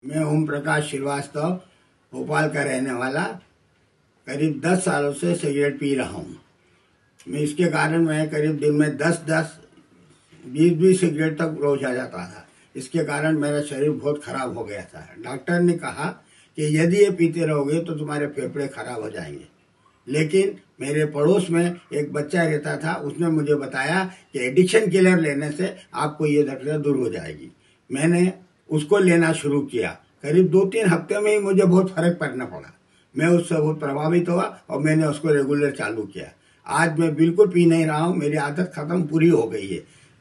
मैं ओम प्रकाश श्रीवास्तव, भोपाल का रहने वाला, करीब 10 सालों से सिगरेट पी रहा हूँ। मैं इसके कारण मैं करीब दिन में 10-10, 20-20 सिगरेट तक रोज आ जाता था। इसके कारण मेरा शरीर बहुत खराब हो गया था। डॉक्टर ने कहा कि यदि ये पीते रहोगे तो तुम्हारे फेफड़े खराब हो जाएंगे। लेकिन मेरे पड़ोस में एक बच्चा रहता था, उसने मुझे बताया कि एडिक्शन किलर लेने से आपको ये तकलीफ दूर हो जाएगी। मैंने उसको लेना शुरू किया। करीब 2-3 हफ्ते में ही मुझे बहुत फर्क पड़ना पड़ा। मैं उससे बहुत प्रभावित हुआ और मैंने उसको रेगुलर चालू किया। आज मैं बिल्कुल पी नहीं रहा हूँ, मेरी आदत खत्म पूरी हो गई है।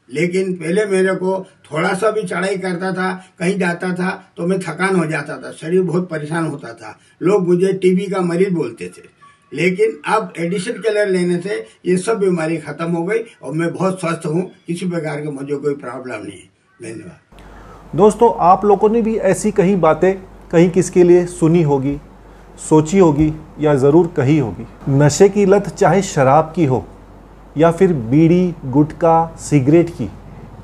लेकिन पहले मेरे को थोड़ा सा भी चढ़ाई करता था, कहीं जाता था तो मैं थकान हो जाता था, शरीर बहुत परेशान होता था। लोग मुझे टीबी का मरीज बोलते थे। लेकिन अब एडिक्शन किलर लेने से ये सब बीमारी खत्म हो गई और मैं बहुत स्वस्थ हूँ। किसी प्रकार का मुझे कोई प्रॉब्लम नहीं है। धन्यवाद। दोस्तों, आप लोगों ने भी ऐसी कहीं बातें कहीं किसके लिए सुनी होगी, सोची होगी या ज़रूर कही होगी। नशे की लत चाहे शराब की हो या फिर बीड़ी, गुटखा, सिगरेट की,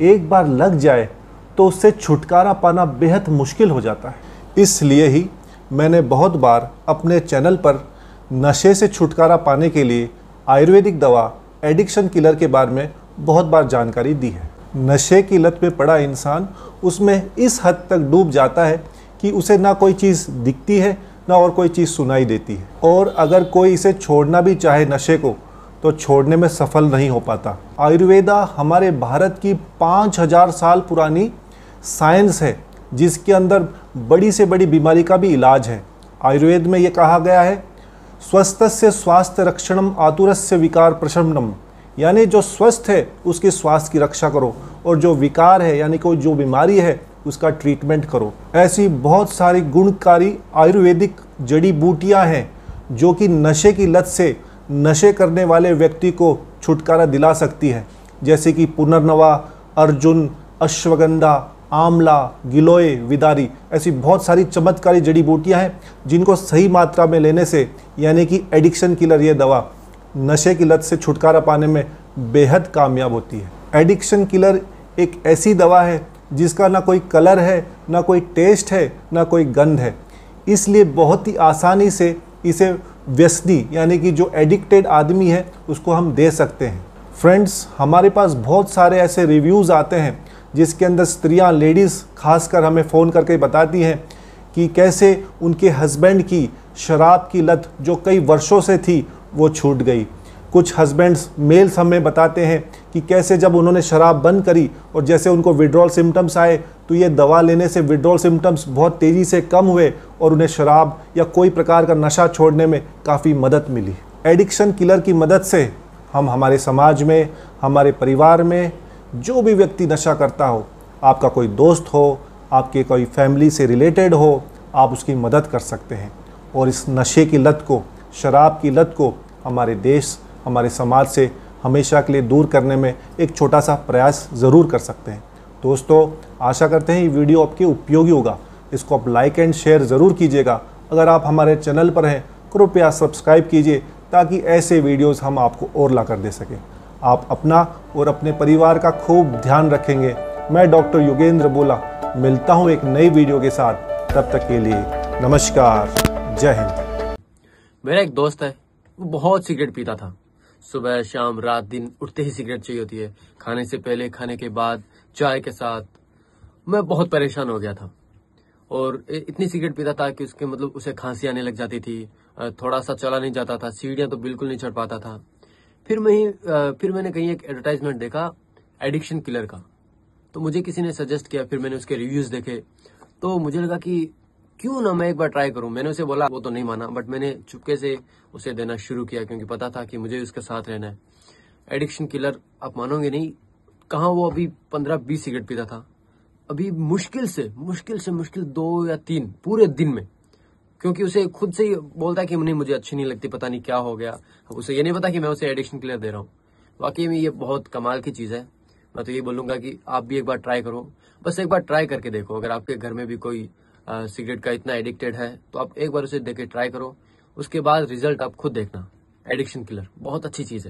एक बार लग जाए तो उससे छुटकारा पाना बेहद मुश्किल हो जाता है। इसलिए ही मैंने बहुत बार अपने चैनल पर नशे से छुटकारा पाने के लिए आयुर्वेदिक दवा एडिक्शन किलर के बारे में बहुत बार जानकारी दी है। नशे की लत में पड़ा इंसान उसमें इस हद तक डूब जाता है कि उसे ना कोई चीज़ दिखती है ना और कोई चीज़ सुनाई देती है, और अगर कोई इसे छोड़ना भी चाहे नशे को तो छोड़ने में सफल नहीं हो पाता। आयुर्वेदा हमारे भारत की 5000 साल पुरानी साइंस है, जिसके अंदर बड़ी से बड़ी बीमारी का भी इलाज है। आयुर्वेद में ये कहा गया है, स्वस्थस्य स्वास्थ्य रक्षणम आतुरस्य विकार प्रशमनम, यानी जो स्वस्थ है उसके स्वास्थ्य की रक्षा करो और जो विकार है यानी कोई जो बीमारी है उसका ट्रीटमेंट करो। ऐसी बहुत सारी गुणकारी आयुर्वेदिक जड़ी बूटियां हैं जो कि नशे की लत से नशे करने वाले व्यक्ति को छुटकारा दिला सकती है, जैसे कि पुनर्नवा, अर्जुन, अश्वगंधा, आंवला, गिलोय, विदारी। ऐसी बहुत सारी चमत्कारी जड़ी बूटियां हैं जिनको सही मात्रा में लेने से यानी कि एडिक्शन किलर ये दवा नशे की लत से छुटकारा पाने में बेहद कामयाब होती है। एडिक्शन किलर एक ऐसी दवा है जिसका ना कोई कलर है, ना कोई टेस्ट है, ना कोई गंध है। इसलिए बहुत ही आसानी से इसे व्यसनी यानी कि जो एडिक्टेड आदमी है उसको हम दे सकते हैं। फ्रेंड्स, हमारे पास बहुत सारे ऐसे रिव्यूज़ आते हैं जिसके अंदर स्त्रियां, लेडीज़ खासकर हमें फ़ोन करके बताती हैं कि कैसे उनके हस्बैंड की शराब की लत जो कई वर्षों से थी वो छूट गई। कुछ हस्बैंड्स मेल्स हमें बताते हैं कि कैसे जब उन्होंने शराब बंद करी और जैसे उनको विड्रॉल सिम्टम्स आए तो ये दवा लेने से विड्रॉल सिम्टम्स बहुत तेज़ी से कम हुए और उन्हें शराब या कोई प्रकार का नशा छोड़ने में काफ़ी मदद मिली। एडिक्शन किलर की मदद से हम हमारे समाज में, हमारे परिवार में जो भी व्यक्ति नशा करता हो, आपका कोई दोस्त हो, आपके कोई फैमिली से रिलेटेड हो, आप उसकी मदद कर सकते हैं और इस नशे की लत को, शराब की लत को हमारे देश, हमारे समाज से हमेशा के लिए दूर करने में एक छोटा सा प्रयास ज़रूर कर सकते हैं। दोस्तों, आशा करते हैं ये वीडियो आपके उपयोगी होगा। इसको आप लाइक एंड शेयर ज़रूर कीजिएगा। अगर आप हमारे चैनल पर हैं, कृपया सब्सक्राइब कीजिए ताकि ऐसे वीडियोज़ हम आपको और ला कर दे सकें। आप अपना और अपने परिवार का खूब ध्यान रखेंगे। मैं डॉक्टर योगेंद्र बोला मिलता हूँ एक नई वीडियो के साथ। तब तक के लिए नमस्कार, जय हिंद। मेरा एक दोस्त है, वो बहुत सिगरेट पीता था। सुबह, शाम, रात, दिन उठते ही सिगरेट चाहिए होती है, खाने से पहले, खाने के बाद, चाय के साथ। मैं बहुत परेशान हो गया था और इतनी सिगरेट पीता था कि उसके मतलब उसे खांसी आने लग जाती थी, थोड़ा सा चला नहीं जाता था, सीढ़ियां तो बिल्कुल नहीं चढ़ पाता था। फिर मैंने कहीं एक एडवर्टाइजमेंट देखा एडिक्शन किलर का, तो मुझे किसी ने सजेस्ट किया। फिर मैंने उसके रिव्यूज देखे तो मुझे लगा कि क्यों ना मैं एक बार ट्राई करूं। मैंने उसे बोला, वो तो नहीं माना, बट मैंने चुपके से उसे देना शुरू किया क्योंकि पता था कि मुझे उसके साथ रहना है। एडिक्शन किलर, आप मानोगे नहीं, कहाँ वो अभी 15-20 सिगरेट पीता था, अभी मुश्किल से 2 या 3 पूरे दिन में, क्योंकि उसे खुद से ही बोलता है कि नहीं, मुझे अच्छी नहीं लगती, पता नहीं क्या हो गया। उसे ये नहीं पता कि मैं उसे एडिक्शन किलर दे रहा हूँ। वाकई में ये बहुत कमाल की चीज़ है। मैं तो ये बोलूंगा कि आप भी एक बार ट्राई करो, बस एक बार ट्राई करके देखो। अगर आपके घर में भी कोई सिगरेट का इतना एडिक्टेड है तो आप एक बार उसे देके ट्राई करो, उसके बाद रिजल्ट आप खुद देखना। एडिक्शन किलर बहुत अच्छी चीज़ है।